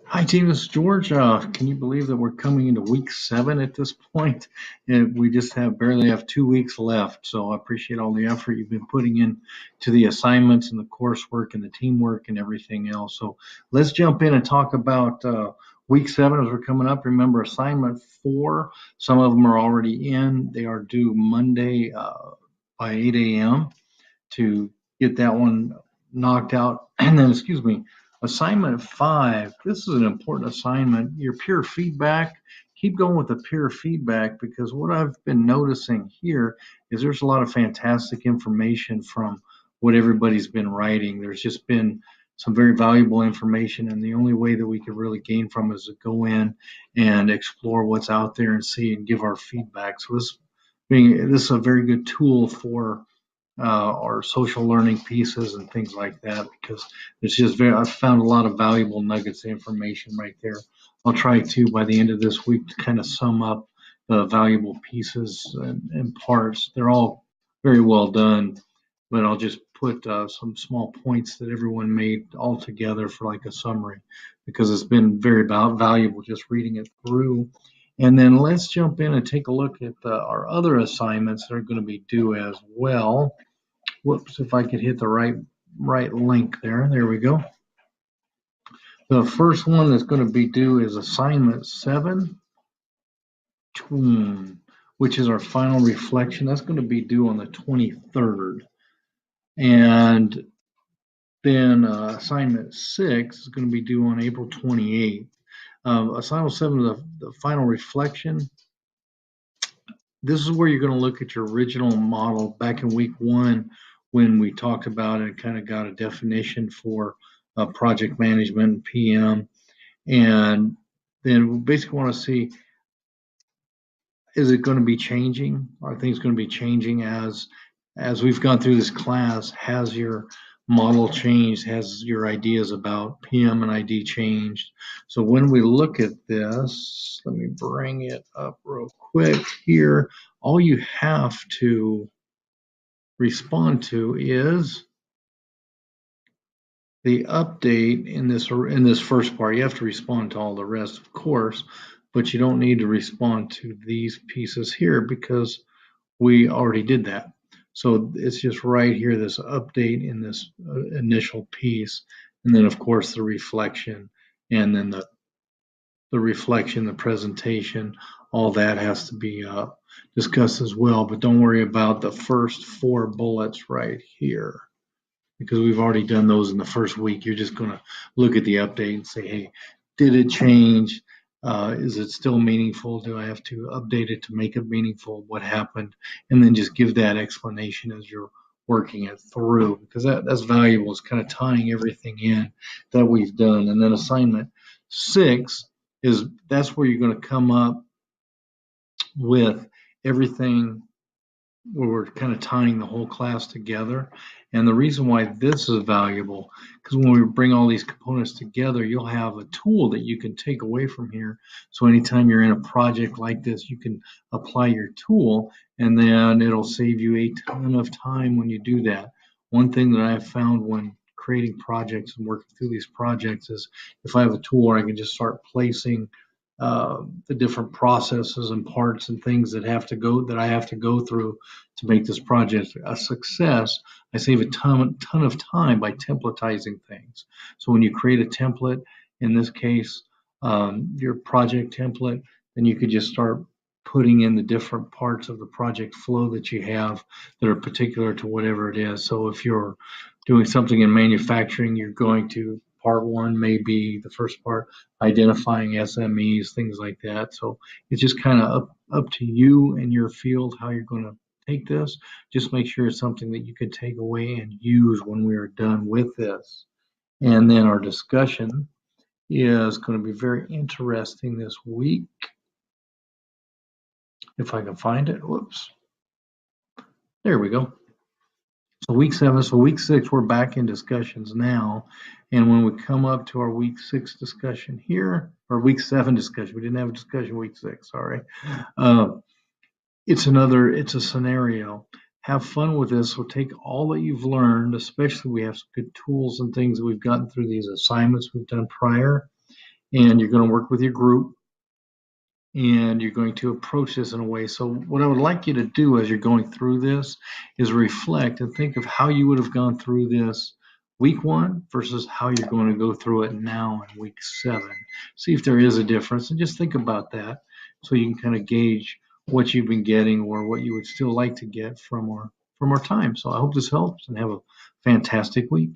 Hi, team. This is George. Can you believe that we're coming into week 7 at this point? And we just have barely have 2 weeks left. So I appreciate all the effort you've been putting in to the assignments and the coursework and the teamwork and everything else. So let's jump in and talk about week 7 as we're coming up. Remember, assignment 4, some of them are already in. They are due Monday by 8 a.m. to get that one knocked out. And then, excuse me, assignment 5, this is an important assignment. Your peer feedback, keep going with the peer feedback because what I've been noticing here is there's a lot of fantastic information from what everybody's been writing. There's just been some very valuable information, and the only way that we can really gain from it is to go in and explore what's out there and see and give our feedback. So this is a very good tool for or social learning pieces and things like that because it's just very I've found a lot of valuable nuggets of information right there. I'll try to by the end of this week to kind of sum up the valuable pieces and parts. They're all very well done, but I'll just put some small points that everyone made all together for like a summary because it's been very valuable just reading it through. And then let's jump in and take a look at our other assignments that are going to be due as well. Whoops, if I could hit the right link there. There we go. The first one that's going to be due is assignment 7, which is our final reflection. That's going to be due on the 23rd. And then assignment 6 is going to be due on April 28th. Assignment 7, the final reflection. This is where you're going to look at your original model back in week 1 when we talked about it and kind of got a definition for project management and PM. And then we basically want to see, is it going to be changing? Are things going to be changing as we've gone through this class? Has your model changed? Has your ideas about PM and ID changed? So when we look at this, let me bring it up real quick here. All you have to respond to is the update in this first part. You have to respond to all the rest, of course, but you don't need to respond to these pieces here because we already did that. So it's just right here, this update in this initial piece, and then of course the reflection, and then the reflection, the presentation, all that has to be discussed as well. But don't worry about the first 4 bullets right here because we've already done those in the first week. You're just going to look at the update and say, hey, did it change? Is it still meaningful? Do I have to update it to make it meaningful? What happened? And then just give that explanation as you're working it through because that's valuable. It's kind of tying everything in that we've done. And then assignment 6 is that's where you're going to come up with everything where we're kind of tying the whole class together. And the reason why this is valuable, because when we bring all these components together, you'll have a tool that you can take away from here. So anytime you're in a project like this, you can apply your tool, and then it'll save you a ton of time when you do that. One thing that I've found when creating projects and working through these projects is if I have a tool where I can just start placing the different processes and parts and things that I have to go through to make this project a success, I save a ton of time by templatizing things. So when you create a template, in this case, your project template, then you could just start putting in the different parts of the project flow that you have that are particular to whatever it is. So if you're doing something in manufacturing, you're going to part 1 may be the first part, identifying SMEs, things like that. So it's just kind of up to you and your field how you're going to take this. Just make sure it's something that you could take away and use when we are done with this. And then our discussion is going to be very interesting this week. If I can find it. Whoops. There we go. So week 7, so week 6, we're back in discussions now. And when we come up to our week 6 discussion here, or week 7 discussion, we didn't have a discussion week 6, sorry. It's a scenario. Have fun with this. So take all that you've learned, especially we have some good tools and things that we've gotten through these assignments we've done prior. and you're going to work with your group, and you're going to approach this in a way. So what I would like you to do as you're going through this is reflect and think of how you would have gone through this week 1 versus how you're going to go through it now in week 7. See if there is a difference, and just think about that so you can kind of gauge what you've been getting or what you would still like to get from our time. So I hope this helps, and have a fantastic week.